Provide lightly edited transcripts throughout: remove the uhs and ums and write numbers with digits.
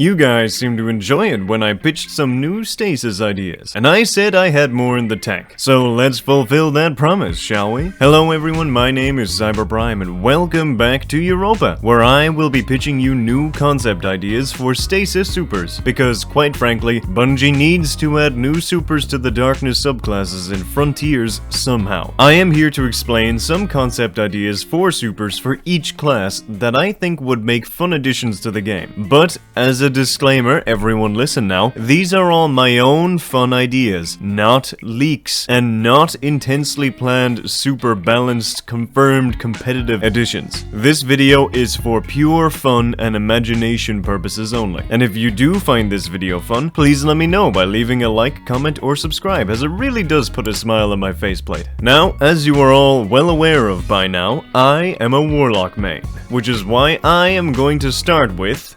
You guys seem to enjoy it when I pitched some new Stasis ideas, and I said I had more in the tank. So let's fulfill that promise, shall we? Hello everyone, my name is Cyberprime and welcome back to Europa, where I will be pitching you new concept ideas for Stasis supers, because quite frankly, Bungie needs to add new supers to the Darkness subclasses in Frontiers somehow. I am here to explain some concept ideas for supers for each class that I think would make fun additions to the game. But as a disclaimer, everyone listen now, these are all my own fun ideas, not leaks, and not intensely planned, super balanced, confirmed competitive additions. This video is for pure fun and imagination purposes only. And if you do find this video fun, please let me know by leaving a like, comment, or subscribe, as it really does put a smile on my faceplate. Now, as you are all well aware of by now, I am a Warlock main, which is why I am going to start with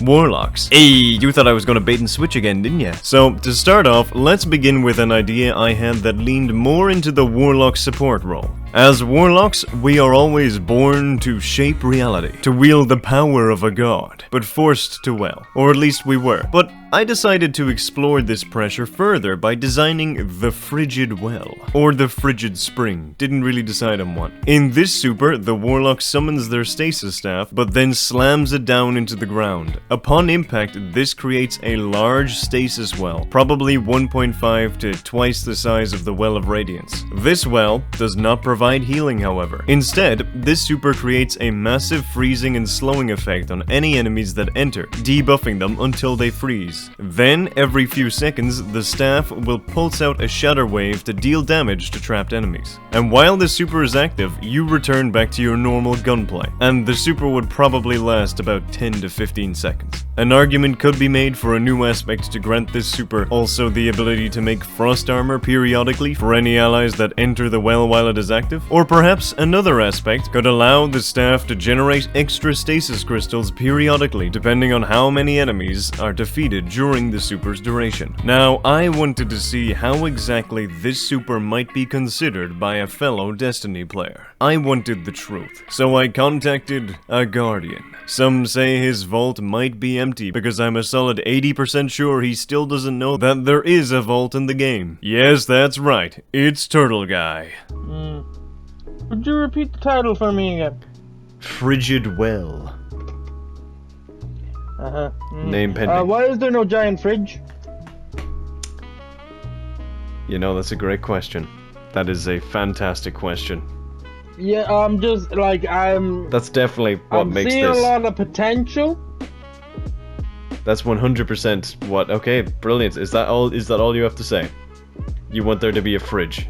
Warlocks. Hey, you thought I was gonna bait and switch again, didn't ya? So, to start off, let's begin with an idea I had that leaned more into the Warlock support role. As Warlocks, we are always born to shape reality, to wield the power of a god, but forced to well, or at least we were. But I decided to explore this pressure further by designing the Frigid Well, or the Frigid Spring, didn't really decide on one. In this super, the Warlock summons their stasis staff, but then slams it down into the ground. Upon impact, this creates a large stasis well, probably 1.5 to twice the size of the Well of Radiance. This well does not provide healing, however. Instead, this super creates a massive freezing and slowing effect on any enemies that enter, debuffing them until they freeze. Then, every few seconds, the staff will pulse out a shatter wave to deal damage to trapped enemies. And while the super is active, you return back to your normal gunplay, and the super would probably last about 10 to 15 seconds. An argument could be made for a new aspect to grant this super also the ability to make frost armor periodically for any allies that enter the well while it is active. Or perhaps another aspect could allow the staff to generate extra stasis crystals periodically depending on how many enemies are defeated during the super's duration. Now, I wanted to see how exactly this super might be considered by a fellow Destiny player. I wanted the truth, so I contacted a Guardian. Some say his vault might be empty because I'm a solid 80% sure he still doesn't know that there is a vault in the game. Yes, that's right, it's Turtle Guy. Would you repeat the title for me again? Frigid Well. Name pending. Why is there no giant fridge? You know, that's a great question. That is a fantastic question. Yeah, I'm just like That's definitely what makes this. I'm seeing a lot of potential. That's 100% what. Okay, brilliant. Is that all? Is that all you have to say? You want there to be a fridge?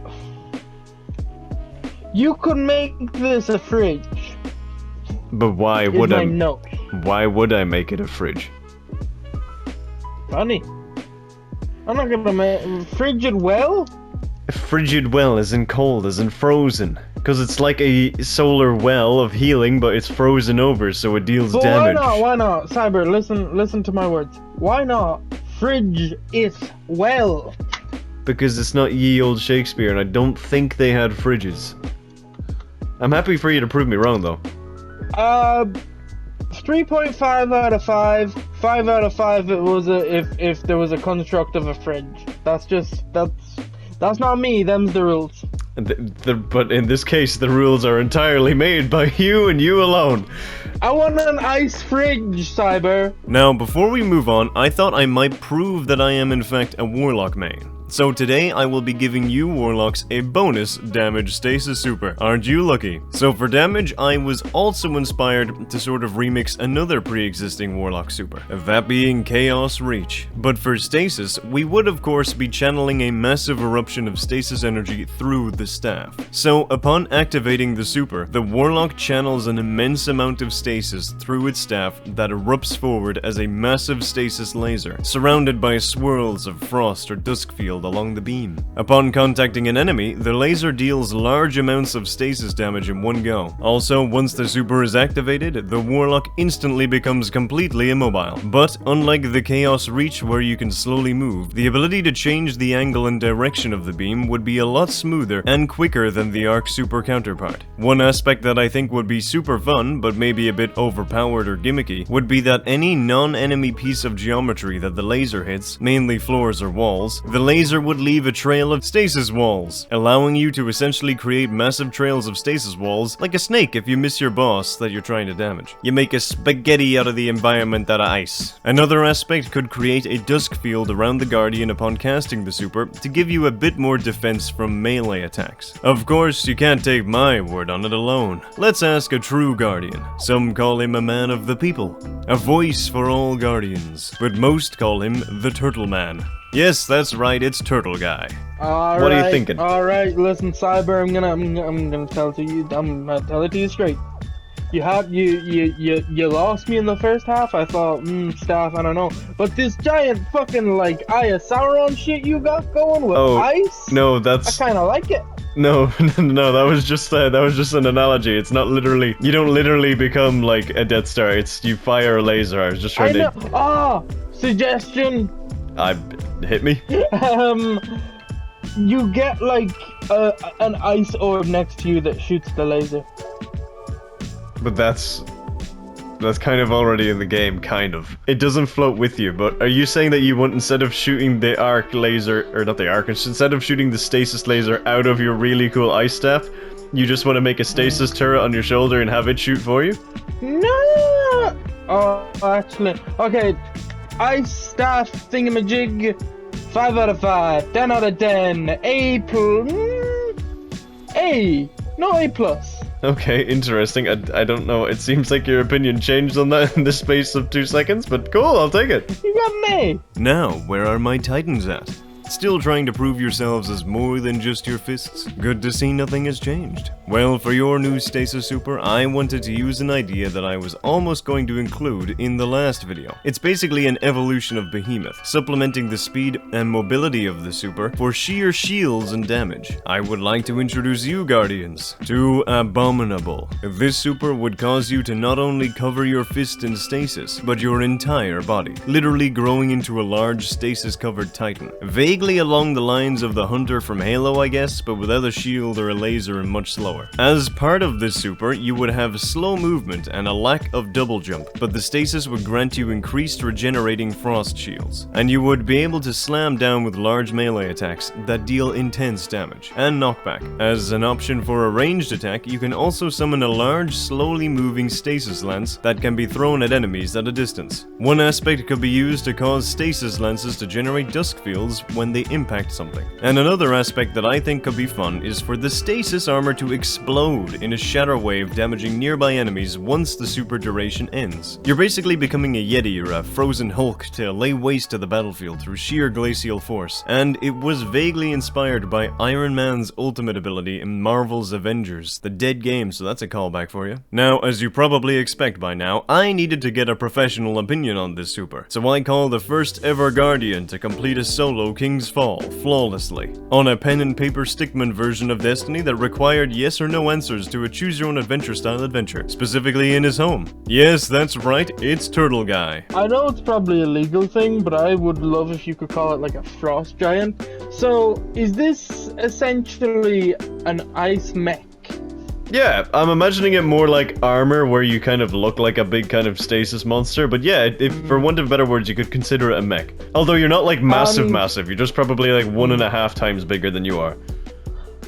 You could make this a fridge. But why would I? Note. Why would I make it a fridge? Funny. I'm not gonna make frigid well. Frigid well as in cold, as in frozen. Because it's like a solar well of healing, but it's frozen over, so it deals damage. Why not? Cyber, listen to my words. Why not? Fridge it well. Because it's not ye old Shakespeare, and I don't think they had fridges. I'm happy for you to prove me wrong, though. 3.5 out of 5. 5 out of 5 it was if there was a construct of a fridge. That's not me, them's the rules. But in this case, the rules are entirely made by you and you alone. I want an ice fridge, Cyber. Now, before we move on, I thought I might prove that I am in fact a Warlock main. So today I will be giving you Warlocks a bonus damage stasis super. Aren't you lucky? So for damage, I was also inspired to sort of remix another pre-existing Warlock super, that being Chaos Reach. But for stasis, we would of course be channeling a massive eruption of stasis energy through the staff. So upon activating the super, the Warlock channels an immense amount of stasis through its staff that erupts forward as a massive stasis laser, surrounded by swirls of frost or dusk fields field along the beam. Upon contacting an enemy, the laser deals large amounts of stasis damage in one go. Also, once the super is activated, the Warlock instantly becomes completely immobile. But unlike the Chaos Reach where you can slowly move, the ability to change the angle and direction of the beam would be a lot smoother and quicker than the Arc super counterpart. One aspect that I think would be super fun, but maybe a bit overpowered or gimmicky, would be that any non-enemy piece of geometry that the laser hits, mainly floors or walls, the laser would leave a trail of stasis walls, allowing you to essentially create massive trails of stasis walls, like a snake if you miss your boss that you're trying to damage. You make a spaghetti out of the environment out of ice. Another aspect could create a dusk field around the Guardian upon casting the super to give you a bit more defense from melee attacks. Of course, you can't take my word on it alone. Let's ask a true Guardian. Some call him a man of the people, a voice for all Guardians, but most call him the Turtle Man. Yes, that's right, it's Turtle Guy. What are you thinking? Alright, listen, Cyber, I'm gonna tell it to you. I'm gonna tell it to you straight. You lost me in the first half. I thought, staff, I don't know. But this giant fucking like Eye of Sauron shit you got going with ice. No, that's. I kind of like it. No, that was just an analogy. It's not literally. You don't literally become like a Death Star. It's you fire a laser. I was just trying to. Suggestion. Hit me. You get like an ice orb next to you that shoots the laser. But that's kind of already in the game, kind of. It doesn't float with you, but are you saying that you want, instead of shooting the arc laser, or not the arc, instead of shooting the stasis laser out of your really cool ice staff, you just want to make a stasis turret on your shoulder and have it shoot for you? No! Oh, actually, okay. Ice staff thingamajig, 5 out of 5, 10 out of 10, A+, no A+. Okay, interesting. I don't know. It seems like your opinion changed on that in the space of 2 seconds, but cool, I'll take it. You got me. Now, where are my titans at? Still trying to prove yourselves as more than just your fists? Good to see nothing has changed. Well, for your new Stasis Super, I wanted to use an idea that I was almost going to include in the last video. It's basically an evolution of Behemoth, supplementing the speed and mobility of the Super for sheer shields and damage. I would like to introduce you, Guardians, to Abominable. This Super would cause you to not only cover your fist in stasis, but your entire body, literally growing into a large stasis-covered titan. Vaguely along the lines of the Hunter from Halo, I guess, but without a shield or a laser and much slower. As part of this super, you would have slow movement and a lack of double jump, but the stasis would grant you increased regenerating frost shields, and you would be able to slam down with large melee attacks that deal intense damage, and knockback. As an option for a ranged attack, you can also summon a large, slowly moving stasis lance that can be thrown at enemies at a distance. One aspect could be used to cause stasis lances to generate dusk fields when they impact something. And another aspect that I think could be fun is for the stasis armor to explode in a shatter wave, damaging nearby enemies once the super duration ends. You're basically becoming a Yeti or a frozen Hulk to lay waste to the battlefield through sheer glacial force, and it was vaguely inspired by Iron Man's ultimate ability in Marvel's Avengers, the dead game, so that's a callback for you. Now, as you probably expect by now, I needed to get a professional opinion on this super, so I called the first ever Guardian to complete a solo King's Fall flawlessly, on a pen and paper stickman version of Destiny that required yes or no answers to a choose your own adventure style adventure, specifically in his home. Yes, that's right, it's Turtle Guy. I know it's probably a legal thing, but I would love if you could call it like a frost giant. So, is this essentially an ice mech? Yeah, I'm imagining it more like armor, where you kind of look like a big kind of stasis monster, but yeah, if for want of better words, you could consider it a mech. Although you're not like massive, you're just probably like 1.5 times bigger than you are.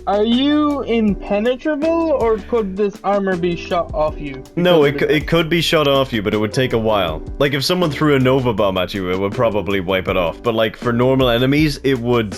Are you impenetrable, or could this armor be shot off you? No, it could be shot off you, but it would take a while. Like, if someone threw a Nova Bomb at you, it would probably wipe it off. But like, for normal enemies, it would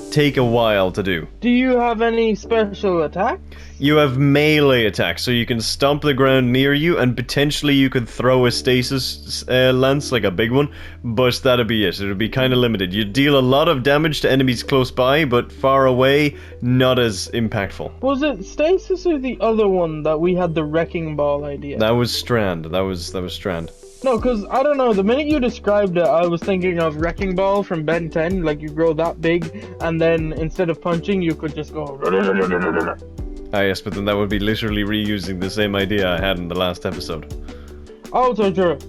take a while to do. Do you have any special attacks? You have melee attacks, so you can stomp the ground near you, and potentially you could throw a stasis lance, like a big one, but that'd be it. It would be kind of limited. You deal a lot of damage to enemies close by, but far away, not as impactful. Was it Stasis or the other one that we had the Wrecking Ball idea? That was Strand. That was Strand. No, because I don't know, the minute you described it, I was thinking of Wrecking Ball from Ben 10, like you grow that big, and then instead of punching, you could just go. Ah, yes, but then that would be literally reusing the same idea I had in the last episode. Also true.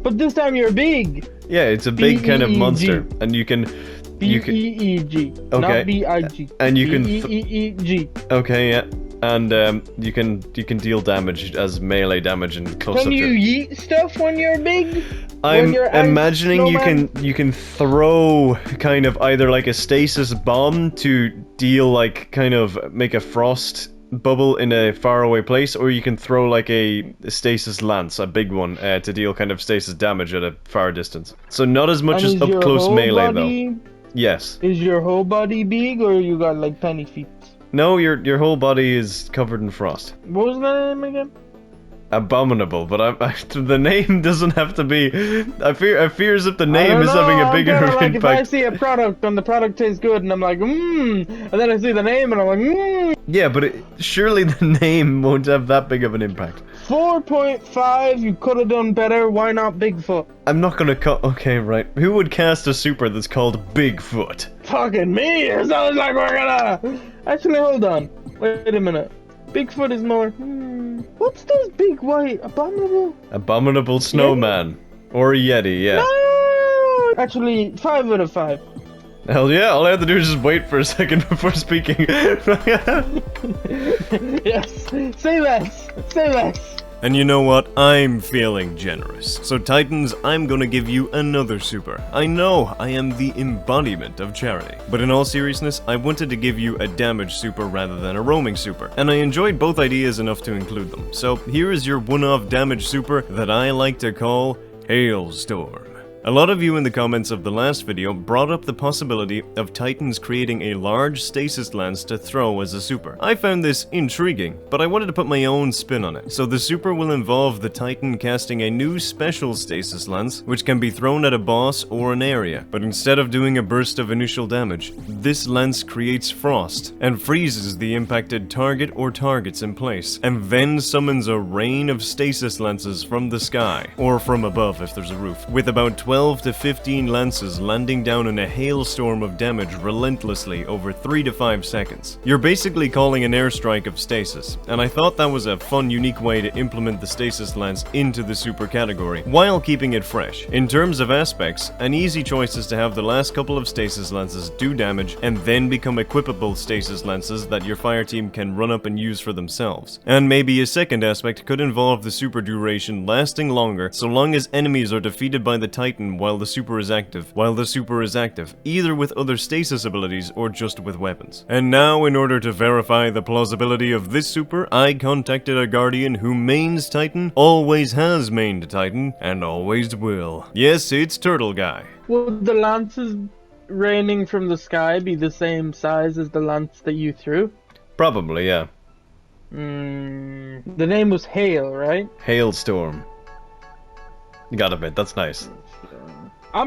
But this time you're big! Yeah, it's a big kind of monster, and you can... B-E-E-G, Okay. not B-I-G. And you can... B-E-E-G. Okay, yeah. And you can deal damage as melee damage and close Can up you to... yeet stuff when you're big? I'm you're imagining snowman? you can throw kind of either like a stasis bomb to deal like kind of make a frost bubble in a faraway place, or you can throw like a stasis lance, a big one, to deal kind of stasis damage at a far distance. So not as much And as is your up close whole melee body, though. Yes. Is your whole body big, or you got like tiny feet? No, your whole body is covered in frost. What was the name again? Abominable, but the name doesn't have to be. I fear as if the name is having a bigger like impact. If I see a product and the product tastes good, and I'm like, and then I see the name and I'm like, Yeah, but surely the name won't have that big of an impact. 4.5. You could have done better. Why not Bigfoot? I'm not gonna okay, right. Who would cast a super that's called Bigfoot? Fucking me! It sounds like we're gonna. Actually, hold on. Wait a minute. Bigfoot is more. What's those big white abominable? Abominable snowman. Or a yeti, yeah. No! Actually, 5 out of 5. Hell yeah, all I have to do is just wait for a second before speaking. Yes! Say less! Say less! And you know what? I'm feeling generous. So Titans, I'm gonna give you another super. I know I am the embodiment of charity. But in all seriousness, I wanted to give you a damage super rather than a roaming super. And I enjoyed both ideas enough to include them. So here is your one-off damage super that I like to call Hailstorm. A lot of you in the comments of the last video brought up the possibility of Titans creating a large stasis lance to throw as a super. I found this intriguing, but I wanted to put my own spin on it. So the super will involve the Titan casting a new special stasis lance, which can be thrown at a boss or an area. But instead of doing a burst of initial damage, this lance creates frost and freezes the impacted target or targets in place, and then summons a rain of stasis lances from the sky, or from above if there's a roof, with about 12 to 15 lances landing down in a hailstorm of damage relentlessly over 3 to 5 seconds. You're basically calling an airstrike of stasis, and I thought that was a fun, unique way to implement the stasis lance into the super category, while keeping it fresh. In terms of aspects, an easy choice is to have the last couple of stasis lances do damage, and then become equipable stasis lances that your fire team can run up and use for themselves. And maybe a second aspect could involve the super duration lasting longer, so long as enemies are defeated by the Titan while the super is active, either with other stasis abilities or just with weapons. And now, in order to verify the plausibility of this super, I contacted a guardian who mains Titan, always has mained Titan, and always will. Yes, it's Turtle Guy. Would the lances raining from the sky be the same size as the lance that you threw? Probably, yeah. The name was Hail, right? Hailstorm. You got a bit, that's nice. I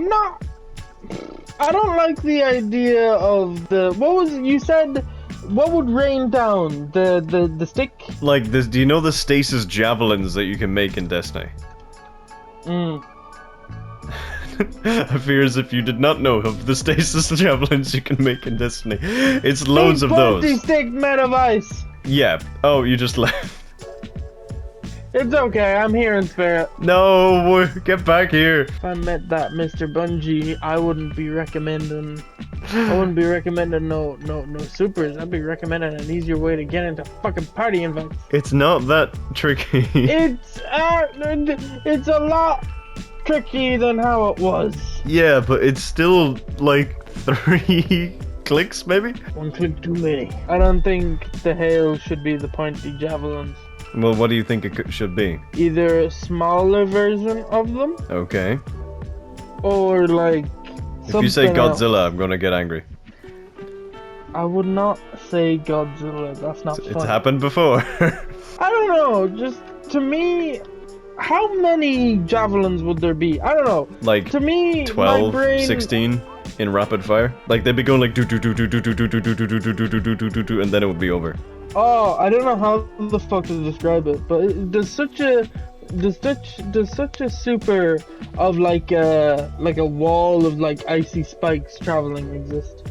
don't like the idea of the. What was you said? What would rain down? The stick? Like this, do you know the stasis javelins that you can make in Destiny? I fear as if you did not know of the stasis javelins you can make in Destiny. It's loads of those. Big stick man of ice. Yeah. Oh, you just left. It's okay, I'm here in spirit. No, get back here. If I met that Mr. Bungie, I wouldn't be recommending. No supers. I'd be recommending an easier way to get into fucking party invites. It's not that tricky. It's a lot tricky than how it was. Yeah, but it's still like 3 clicks, maybe? 1 click too many. I don't think the hail should be the pointy javelins. Well, what do you think it should be? Either a smaller version of them. Okay. Or like. If you say Godzilla, I'm gonna get angry. I would not say Godzilla. That's not fun. It's happened before. I don't know. Just to me, how many javelins would there be? I don't know. Like to me, 12, my brain... 16 in rapid fire. Like they'd be going like do do do do do do do do do do do do do do do do, and then it would be over. Oh, I don't know how the fuck to describe it, but there's such a does such a super of like a wall of like icy spikes traveling exist?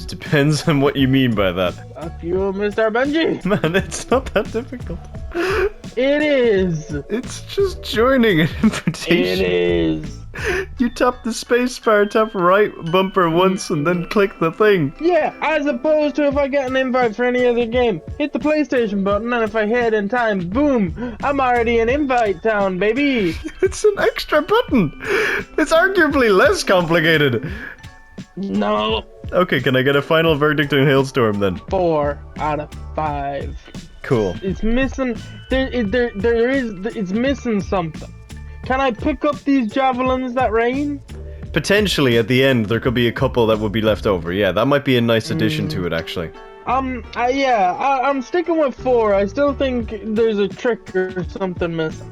Depends on what you mean by that. Fuck you, Mr. Benji. Man, it's not that difficult. It is. It's just joining an invitation. It is. You tap the spacebar, tap right bumper once, and then click the thing. Yeah, as opposed to if I get an invite for any other game, hit the PlayStation button, and if I hit in time, boom, I'm already in invite town, baby. It's an extra button. It's arguably less complicated. No. Okay, can I get a final verdict on Hailstorm then? 4 out of 5. Cool. It's missing. It's missing something. Can I pick up these javelins that rain? Potentially at the end there could be a couple that would be left over. Yeah, that might be a nice addition to it actually. I'm sticking with 4. I still think there's a trick or something missing.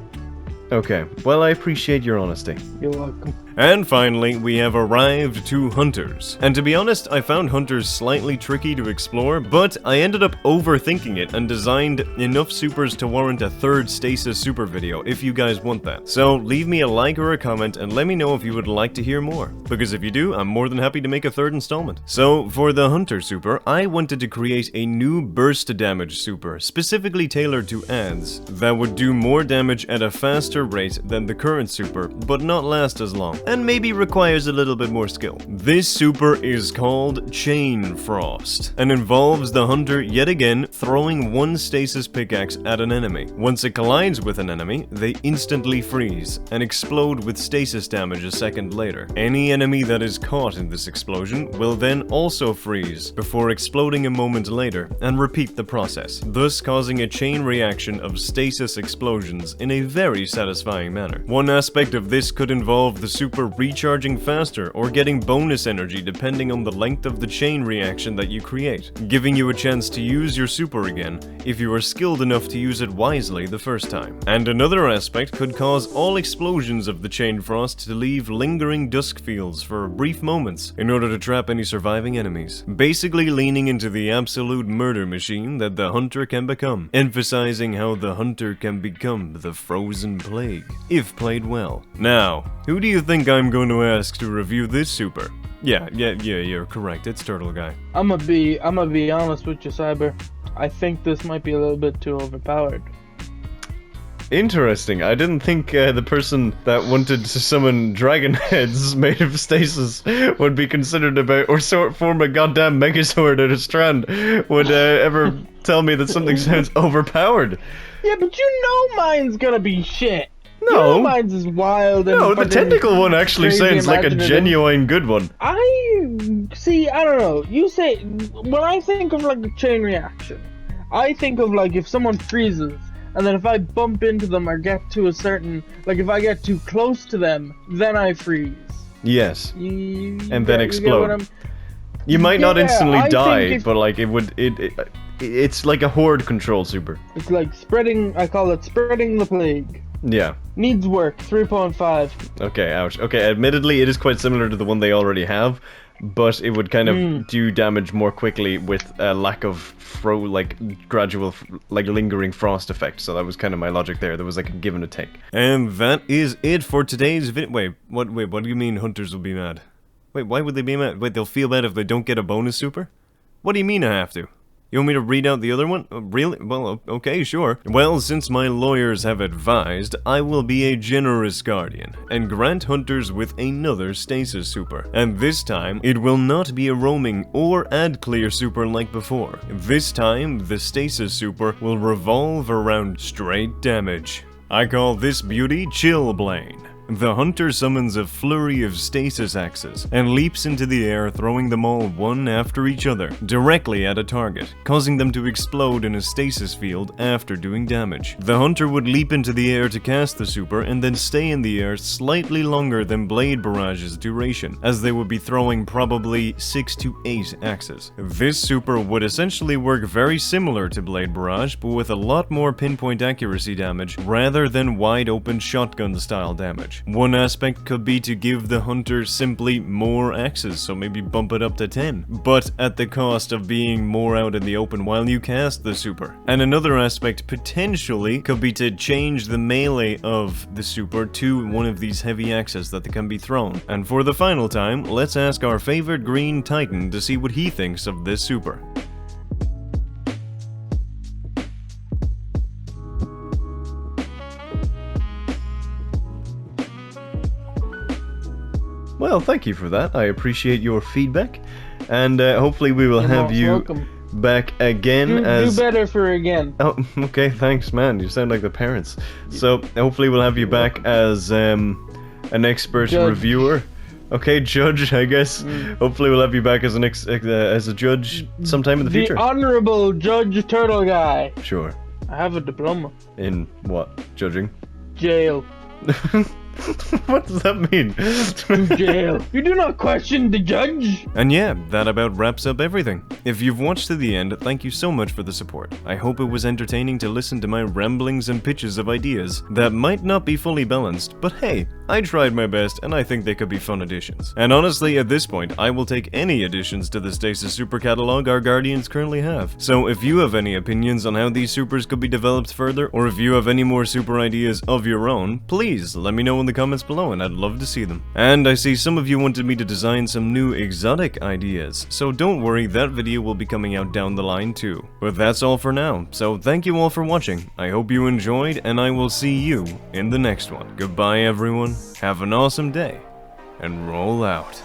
Okay, well I appreciate your honesty. You're welcome. And finally, we have arrived to Hunters. And to be honest, I found Hunters slightly tricky to explore, but I ended up overthinking it and designed enough supers to warrant a third Stasis super video, if you guys want that. So leave me a like or a comment and let me know if you would like to hear more, because if you do, I'm more than happy to make a third installment. So for the Hunter super, I wanted to create a new burst damage super, specifically tailored to ads, that would do more damage at a faster rate than the current super, but not last as long, and maybe requires a little bit more skill. This super is called Chainfrost, and involves the hunter yet again throwing one stasis pickaxe at an enemy. Once it collides with an enemy, they instantly freeze, and explode with stasis damage a second later. Any enemy that is caught in this explosion will then also freeze, before exploding a moment later, and repeat the process, thus causing a chain reaction of stasis explosions in a very satisfying manner. One aspect of this could involve the super recharging faster or getting bonus energy depending on the length of the chain reaction that you create, giving you a chance to use your super again if you are skilled enough to use it wisely the first time. And another aspect could cause all explosions of the Chainfrost to leave lingering dusk fields for brief moments in order to trap any surviving enemies, basically leaning into the absolute murder machine that the hunter can become, emphasizing how the hunter can become the frozen plague, if played well. Now, who do you think I'm going to ask to review this super? Yeah, you're correct, it's Turtle Guy. I'ma be honest with you, Cyber. I think this might be a little bit too overpowered. Interesting. I didn't think the person that wanted to summon dragon heads made of stasis would be considered about, or form a goddamn megazord at a strand, would ever tell me that something sounds overpowered. Yeah, but you know mine's gonna be shit. No. You know mine's is wild and no, the tentacle one actually sounds like a genuine good one. I don't know. You say, when I think of like the chain reaction, I think of like if someone freezes, and then if I bump into them or get to a certain, like if I get too close to them, then I freeze. Yes. And then explode. You You might not instantly die, but like it's like a horde control super. It's like spreading, I call it spreading the plague. Yeah. Needs work, 3.5. Okay, ouch. Okay, admittedly it is quite similar to the one they already have, but it would kind of do damage more quickly with a lack of gradual, lingering frost effect. So that was kind of my logic there. There was like a give and a take. And that is it for today's video. Wait, what do you mean hunters will be mad? Wait, why would they be mad? Wait, they'll feel bad if they don't get a bonus super? What do you mean I have to? You want me to read out the other one? Really? Well, okay, sure. Well, since my lawyers have advised, I will be a generous guardian, and grant hunters with another stasis super. And this time, it will not be a roaming or ad clear super like before. This time, the stasis super will revolve around straight damage. I call this beauty Chillblain. The hunter summons a flurry of stasis axes and leaps into the air, throwing them all one after each other, directly at a target, causing them to explode in a stasis field after doing damage. The hunter would leap into the air to cast the super and then stay in the air slightly longer than Blade Barrage's duration, as they would be throwing probably 6 to 8 axes. This super would essentially work very similar to Blade Barrage, but with a lot more pinpoint accuracy damage rather than wide open shotgun style damage. much. One aspect could be to give the hunter simply more axes, so maybe bump it up to 10, but at the cost of being more out in the open while you cast the super. And another aspect potentially could be to change the melee of the super to one of these heavy axes that can be thrown. And for the final time, let's ask our favorite green titan to see what he thinks of this super. Well, thank you for that. I appreciate your feedback, and hopefully we will have you welcome. back again as... Do better for again. Oh, okay, thanks, man. You sound like the parents. So, hopefully we'll have you back as an expert Judge. Reviewer. Okay, judge, I guess. Hopefully we'll have you back as as a judge sometime in the future. The Honorable Judge Turtle Guy. Sure. I have a diploma. In what? Judging? Jail. What does that mean? Jail. You do not question the judge. And yeah, that about wraps up everything. If you've watched to the end, thank you so much for the support. I hope it was entertaining to listen to my ramblings and pitches of ideas that might not be fully balanced, but hey, I tried my best and I think they could be fun additions. And honestly, at this point, I will take any additions to the Stasis Super Catalog our Guardians currently have. So if you have any opinions on how these supers could be developed further, or if you have any more super ideas of your own, please let me know in the comments below and I'd love to see them. And I see some of you wanted me to design some new exotic ideas, so don't worry, that video will be coming out down the line too. But that's all for now, so thank you all for watching. I hope you enjoyed, and I will see you in the next one. Goodbye everyone, have an awesome day, and roll out.